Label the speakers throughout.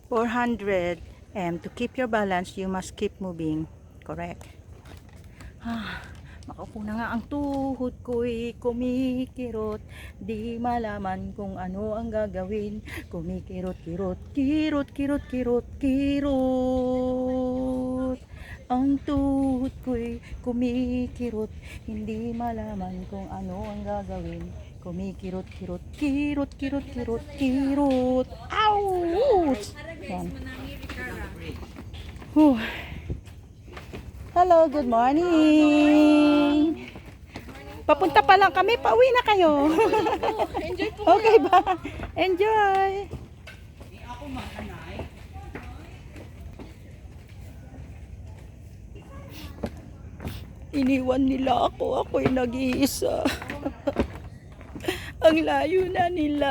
Speaker 1: 400. And to keep your balance, you must keep moving. Correct. Makaupo na nga ang tuhod ko'y kumikirot. Di malaman kung ano ang gagawin. Kumikirot, kirot, kirot, kirot, kirot, kirot. Ang tuhod ko'y kumikirot. Hindi malaman kung ano ang gagawin. Kumikirot, kirot, kirot, kirot, kirot, kirot. Ouch! Yan. Hello, good morning. Papunta pa lang kami, pauwi na kayo.
Speaker 2: Enjoy po.
Speaker 1: Okay ba? Enjoy. Iniwan nila ako, ako'y nag-iisa. Ang layo na nila.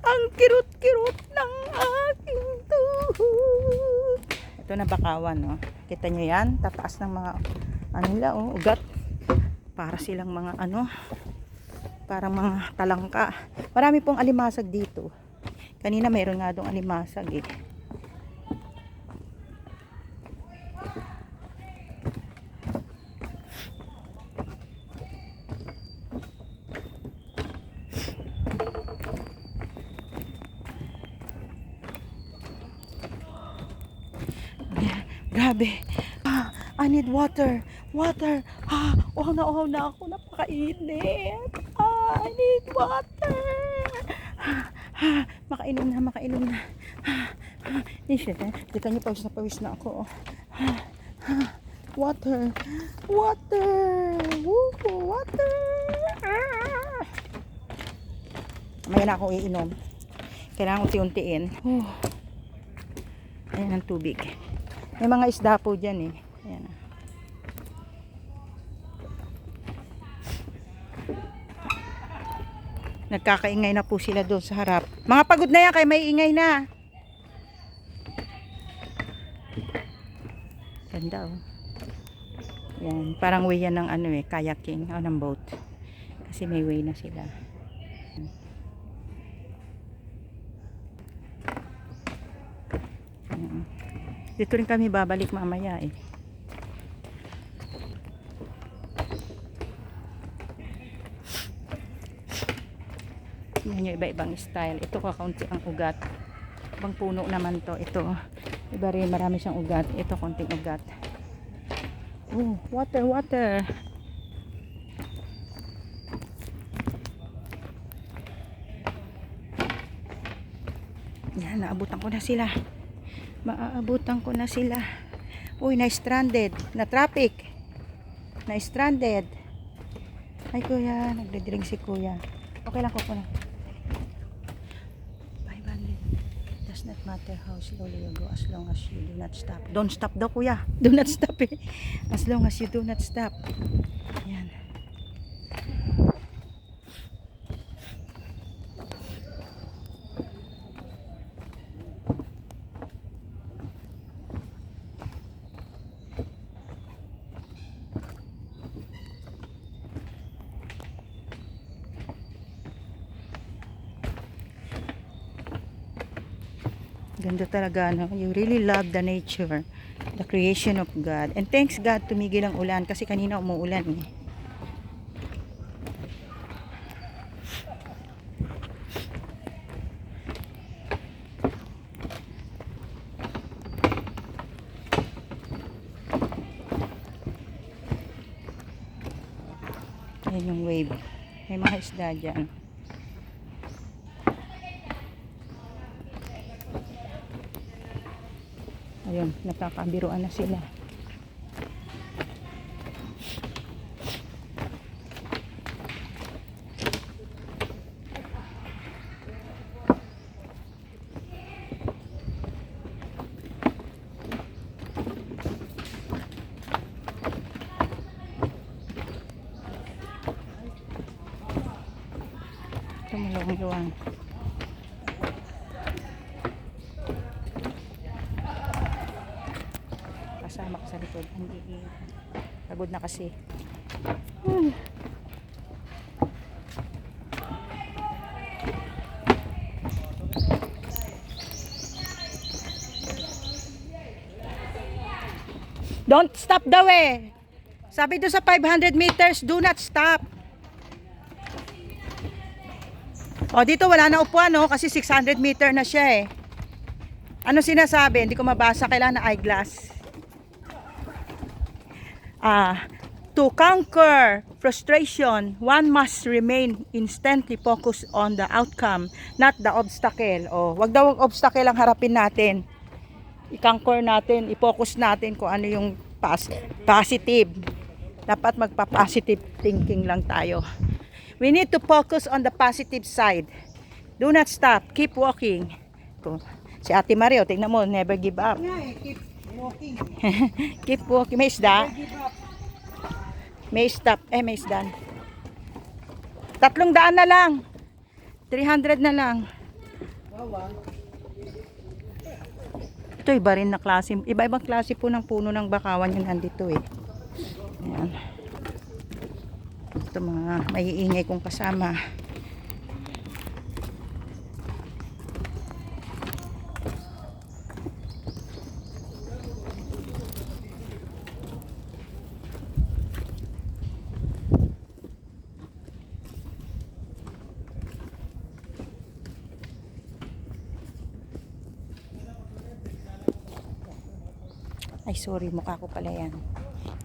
Speaker 1: Ang kirot-kirot ng aking tuhod. Ito na bakawan, no? Kita nyo yan? Tataas ng mga ano nila, oh, ugat. Para silang mga ano, parang mga talangka. Marami pong alimasag dito. Kanina mayroon nga doong alimasag eh. Grabe. I need water. Water. Uhaw na ako. Napakainit. I need water. Makainom na. Kita niyo, pawis na ako. Water. Water. May na akong iinom. Kailangan unti-untiin. Ayan ang tubig. May mga isda po dyan eh. Ayan. Nagkakaingay na po sila doon sa harap. Mga pagod na yan, kaya may ingay na. Ganda oh. Yan, parang way yan ng ano eh, kayaking o ng boat. Kasi may way na sila. Dito rin kami babalik mamaya eh. Yan yung iba-ibang style. Ito kakaunti ang ugat. Ibang puno naman to. Ito. Iba rin, marami siyang ugat. Ito konting ugat. Water. Yan, naabutan ko na sila. Maaabutan ko na sila. Uy, na-stranded. Na-traffic. Na-stranded. Ay, kuya. Nagdidiling si kuya. Okay lang ko na. 500. Does not matter how slowly you go as long as you do not stop. Don't stop daw, kuya. Do not stop eh. As long as you do not stop. Yan. Ganda talaga, no? You really love the nature, the creation of God. And thanks God, tumigil ang ulan kasi kanina umuulan eh. Ayan yung wave. May mga isda dyan. Ayun, nakakabiruan na sila. Tumulong-luwang. Kasama ko sa likod. Hindi. Pagod na kasi. Don't stop daw eh. Sabi doon sa 500 meters, do not stop. O, dito wala na upuan, no? Kasi 600 meter na siya eh. Ano sinasabi? Hindi ko mabasa. Kailangan na eyeglass. To conquer frustration, one must remain instantly focused on the outcome, not the obstacle. O, wag daw ang obstacle ang harapin natin. I-conquer natin, i-focus natin kung ano yung positive. Dapat magpa-positive thinking lang tayo. We need to focus on the positive side. Do not stop. Keep walking. Si Ate Mario, tingnan mo, never give up.
Speaker 3: Keep walking.
Speaker 1: Keep walking. May isda?
Speaker 3: Give up.
Speaker 1: May stop. May isda. 300 na lang. 300 na lang.
Speaker 3: Wawa.
Speaker 1: Ito iba rin na klase. Iba-ibang klase po ng puno ng bakawan yung nandito eh. Ayan. Ito mga maiingay kong kasama. Ay sorry, mukha ko pala yan.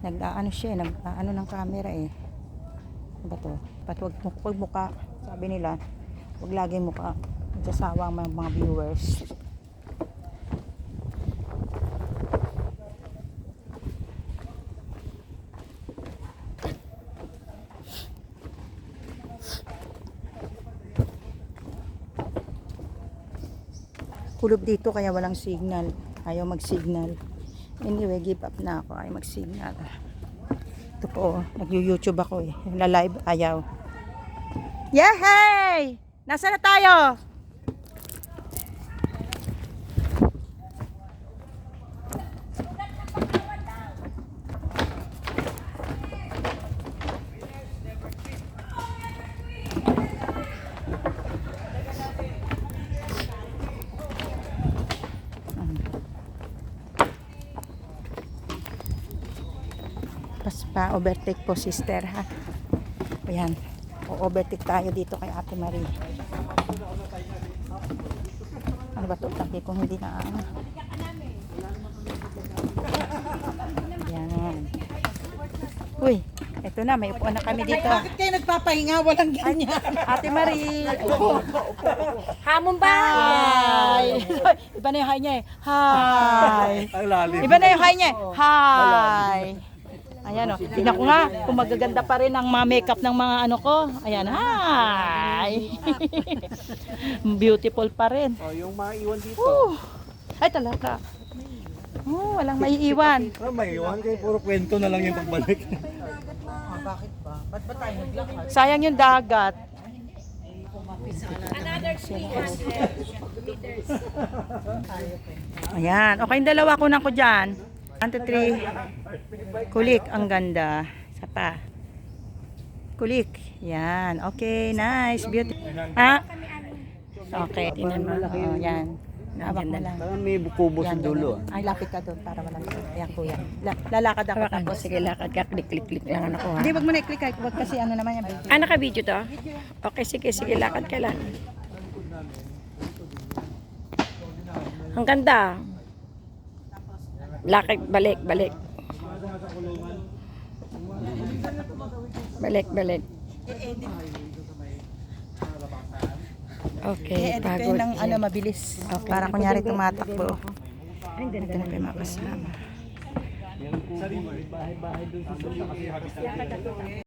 Speaker 1: Nag-aano siya, nag-aano ng camera eh. Ano ba to? Ba't wag mukha? Sabi nila, wag laging mukha. Nagsasawa ang mga viewers. Kulob dito kaya walang signal. Ayaw mag-signal. Anyway, give up na ako. Ayaw mag-signal. Ito po, nag-YouTube ako eh. Na-live, ayaw. Yehey! Nasaan na tayo? Pa-overtake po sister ha. Ayan. O-overtake tayo dito kay Ate Marie. Ano ba ito? Taki kung hindi na Ayan. Uy, eto na. May upuan na kami dito.
Speaker 3: Bakit kayo nagpapahinga? Walang ganyan.
Speaker 1: Ate Marie.
Speaker 2: Hamon ba?
Speaker 1: Hi. Iba na yung hi niya eh. Hi.
Speaker 4: Ang lalim.
Speaker 1: Iba na yung hi niya eh. Hi. Ayan o. Tingnan ko nga kung magaganda pa rin ang mga makeup ng mga ano ko. Ayan. Hi. Beautiful pa rin.
Speaker 4: Oh, yung maiwan dito.
Speaker 1: Ay talaga. Walang maiiwan.
Speaker 4: Maiwan kayo, puro kwento na lang yung pagbalik.
Speaker 3: Bakit ba? Ba't ba tayo naglakad?
Speaker 1: Sayang yung dagat.
Speaker 2: Another 300 meters.
Speaker 1: Ayan. Okay, yung dalawa ko na ko dyan. 1, 2, 3. Kulik. Ang ganda. Isa pa. Kulik. Yan. Okay. Nice. Beautiful. Ha? Okay. Tingnan mo. Oh, yan. Hawak mo lang.
Speaker 4: Parang may kubo sa
Speaker 1: Yan,
Speaker 4: dulo.
Speaker 1: ganun. Ay, lapit ka doon para walang Ayan, kuya. Lalakad ako tapos.
Speaker 2: Sige, lakad ka. Click lang ako ha.
Speaker 1: Hindi, wag mo na i-click. Wag kasi ano naman yan. Baby.
Speaker 2: Naka-video to? Okay, sige, lakad ka lang. Ang ganda. Lakad, balik. Balik. Okay,
Speaker 1: I-edit ko
Speaker 2: pagod.
Speaker 1: yun ng ano, mabilis.
Speaker 2: Okay.
Speaker 1: Para kunyari tumatakbo. Ito na pa yung mga kasama.